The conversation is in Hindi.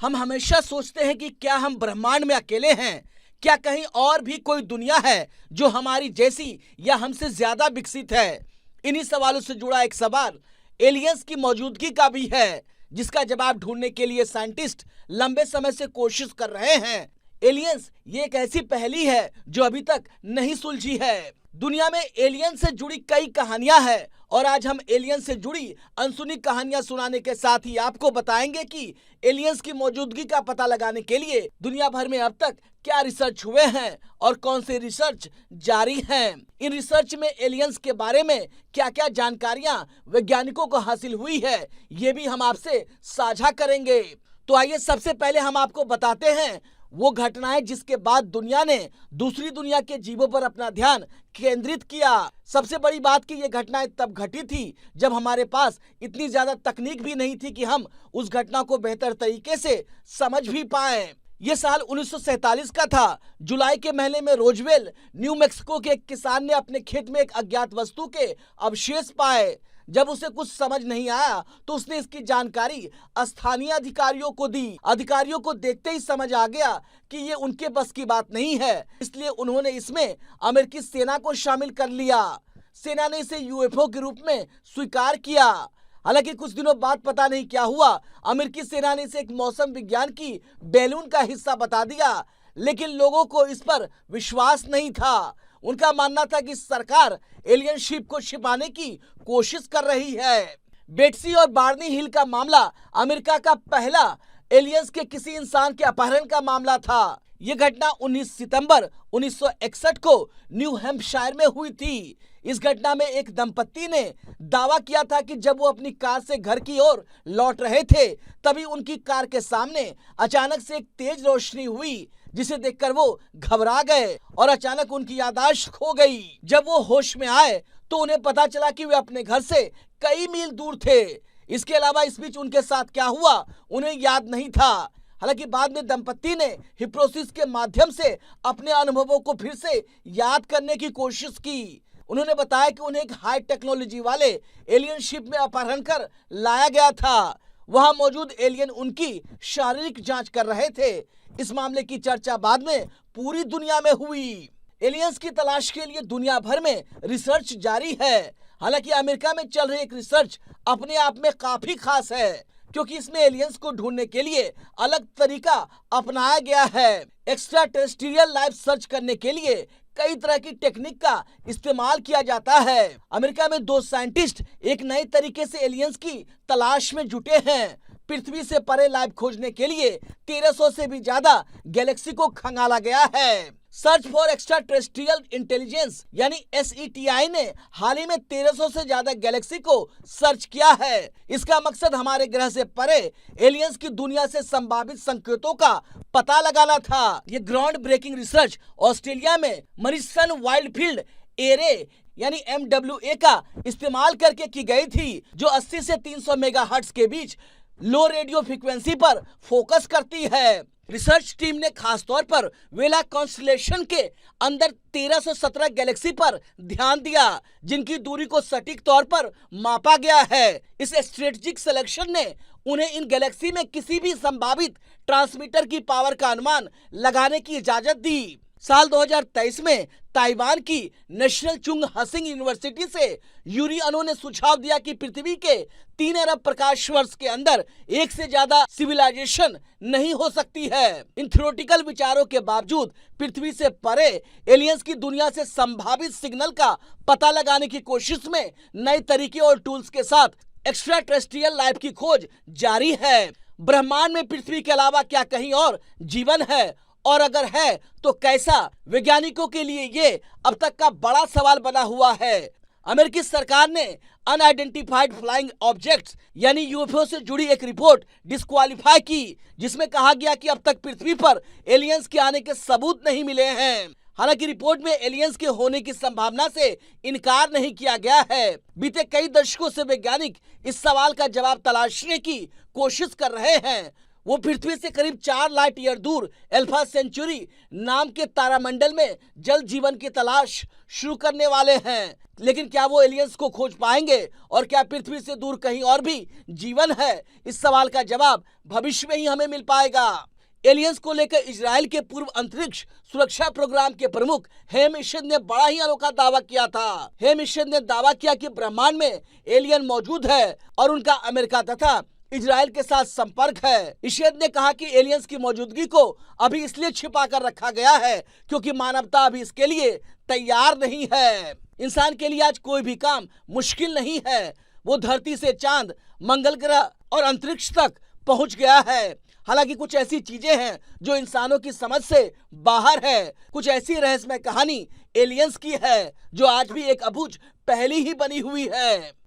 हम हमेशा सोचते हैं कि क्या हम ब्रह्मांड में अकेले हैं? क्या कहीं और भी कोई दुनिया है जो हमारी जैसी या हमसे ज्यादा विकसित है? इन्हीं सवालों से जुड़ा एक सवाल एलियंस की मौजूदगी का भी है, जिसका जवाब ढूंढने के लिए साइंटिस्ट लंबे समय से कोशिश कर रहे हैं। एलियंस ये एक ऐसी पहेली है जो अभी तक नहीं सुलझी है। दुनिया में एलियन से जुड़ी कई कहानियां हैं और आज हम एलियन से जुड़ी अनसुनी कहानियां सुनाने के साथ ही आपको बताएंगे कि एलियंस की मौजूदगी का पता लगाने के लिए दुनिया भर में अब तक क्या रिसर्च हुए हैं और कौन से रिसर्च जारी हैं। इन रिसर्च में एलियंस के बारे में क्या क्या जानकारियां वैज्ञानिकों को हासिल हुई है, ये भी हम आपसे साझा करेंगे। तो आइए सबसे पहले हम आपको बताते हैं वो घटनाएं जिसके बाद दुनिया ने दूसरी दुनिया के जीवों पर अपना ध्यान केंद्रित किया। सबसे बड़ी बात कि ये घटनाएं तब घटी थी जब हमारे पास इतनी ज्यादा तकनीक भी नहीं थी कि हम उस घटना को बेहतर तरीके से समझ भी पाए। ये साल 1947 का था। जुलाई के महीने में रोजवेल, न्यू मैक्सिको के एक किसान ने अपने खेत में एक अज्ञात वस्तु के अवशेष पाए। जब उसे कुछ समझ नहीं आया तो उसने इसकी जानकारी स्थानीय अधिकारियों को दी। अधिकारियों को देखते ही समझ आ गया कि ये उनके बस की बात नहीं है, इसलिए उन्होंने इसमें अमेरिकी सेना को शामिल कर लिया। सेना ने इसे यूएफओ के रूप में स्वीकार किया। हालांकि कुछ दिनों बाद पता नहीं क्या हुआ, अमेरिकी सेना ने इसे एक मौसम विज्ञान की बैलून का हिस्सा बता दिया, लेकिन लोगों को इस पर विश्वास नहीं था। उनका मानना था कि सरकार एलियन शिप को छिपाने की कोशिश कर रही है। बेट्सी और बार्नी हिल का मामला अमेरिका का पहला एलियंस के किसी इंसान के अपहरण का मामला था। यह घटना 19 सितंबर 1961 को न्यू हैम्पशायर में हुई थी। इस घटना में एक दंपत्ति ने दावा किया था कि जब वो अपनी कार से घर की ओर लौट रहे थे, तभी उनकी कार के सामने अचानक से एक तेज रोशनी हुई, जिसे देखकर वो घबरा गए और अचानक उनकी याददाश्त खो गई। जब वो होश में आए तो उन्हें पता चला कि वे अपने घर से कई मील दूर थे। इसके अलावा इस बीच उनके साथ क्या हुआ उन्हें याद नहीं था। हालांकि बाद में दंपत्ति ने हिप्नोसिस के माध्यम से अपने अनुभवों को फिर से याद करने की कोशिश की। उन्होंने बताया कि उन्हें एक हाई टेक्नोलॉजी वाले एलियन शिप में अपहरण कर लाया गया था। वहां मौजूद एलियन उनकी शारीरिक जांच कर रहे थे। इस मामले की चर्चा बाद में पूरी दुनिया में हुई। एलियंस की तलाश के लिए दुनिया भर में रिसर्च जारी है। हालांकि अमेरिका में चल रही एक रिसर्च अपने आप में काफी खास है, क्योंकि इसमें एलियंस को ढूंढने के लिए अलग तरीका अपनाया गया है। एक्स्ट्रा टेरेस्ट्रियल लाइफ सर्च करने के लिए कई तरह की टेक्निक का इस्तेमाल किया जाता है। अमेरिका में 2 साइंटिस्ट एक नए तरीके से एलियंस की तलाश में जुटे हैं। पृथ्वी से परे लाइफ खोजने के लिए 1300 से भी ज्यादा गैलेक्सी को खंगाला गया है। Search for extra terrestrial intelligence यानी SETI ने हाल ही में 1300 से ज्यादा गैलेक्सी को सर्च किया है। इसका मकसद हमारे ग्रह से परे एलियंस की दुनिया से संभावित संकेतों का पता लगाना था। ये ग्राउंड ब्रेकिंग रिसर्च ऑस्ट्रेलिया में मरीसन वाइल्ड फील्ड एरे यानी MWA का इस्तेमाल करके की गई थी, जो 80 से 300 मेगाहर्ट्ज के बीच लो रेडियो फ्रीक्वेंसी पर फोकस करती है। रिसर्च टीम ने खास तौर पर वेला कॉन्स्टलेशन के अंदर 1317 गैलेक्सी पर ध्यान दिया, जिनकी दूरी को सटीक तौर पर मापा गया है। इस स्ट्रेटेजिक सिलेक्शन ने उन्हें इन गैलेक्सी में किसी भी संभावित ट्रांसमीटर की पावर का अनुमान लगाने की इजाजत दी। साल 2023 में ताइवान की नेशनल चुंग हसिंग यूनिवर्सिटी से यूरी अनो ने सुझाव दिया कि पृथ्वी के 3 अरब प्रकाश वर्ष के अंदर एक से ज्यादा सिविलाइजेशन नहीं हो सकती है। इन थ्योरेटिकल विचारों के बावजूद पृथ्वी से परे एलियंस की दुनिया से संभावित सिग्नल का पता लगाने की कोशिश में नए तरीके और टूल्स के साथ एक्स्ट्रा टेरेस्ट्रियल लाइफ की खोज जारी है। ब्रह्मांड में पृथ्वी के अलावा क्या कहीं और जीवन है, और अगर है तो कैसा? वैज्ञानिकों के लिए ये अब तक का बड़ा सवाल बना हुआ है। अमेरिकी सरकार ने अनआइडेंटिफाइड फ्लाइंग ऑब्जेक्ट्स यानी यूएफओ से जुड़ी एक रिपोर्ट डिस्क्वालीफाई की, जिसमें कहा गया कि अब तक पृथ्वी पर एलियंस के आने के सबूत नहीं मिले हैं। हालांकि रिपोर्ट में एलियंस के होने की संभावना से इनकार नहीं किया गया है। बीते कई दशकों से वैज्ञानिक इस सवाल का जवाब तलाशने की कोशिश कर रहे हैं। वो पृथ्वी से करीब 4 लाख ईयर दूर अल्फा सेंचुरी नाम के तारामंडल में जल जीवन की तलाश शुरू करने वाले हैं। लेकिन क्या वो एलियंस को खोज पाएंगे और क्या पृथ्वी से दूर कहीं और भी जीवन है? इस सवाल का जवाब भविष्य में ही हमें मिल पाएगा। एलियंस को लेकर इजराइल के पूर्व अंतरिक्ष सुरक्षा प्रोग्राम के प्रमुख हेमिशद ने बड़ा ही अनोखा दावा किया था। हेमिशद ने दावा किया कि ब्रह्मांड में एलियन मौजूद है और उनका अमेरिका तथा इजराइल के साथ संपर्क है। इशद ने कहा कि एलियंस की मौजूदगी को अभी इसलिए छिपा कर रखा गया है क्योंकि मानवता अभी इसके लिए तैयार नहीं है। इंसान के लिए आज कोई भी काम मुश्किल नहीं है। वो धरती से चांद, मंगल ग्रह और अंतरिक्ष तक पहुंच गया है। हालांकि कुछ ऐसी चीजें हैं जो इंसानों की समझ से बाहर है। कुछ ऐसी रहस्यमय कहानी एलियंस की है जो आज भी एक अबूझ पहेली ही बनी हुई है।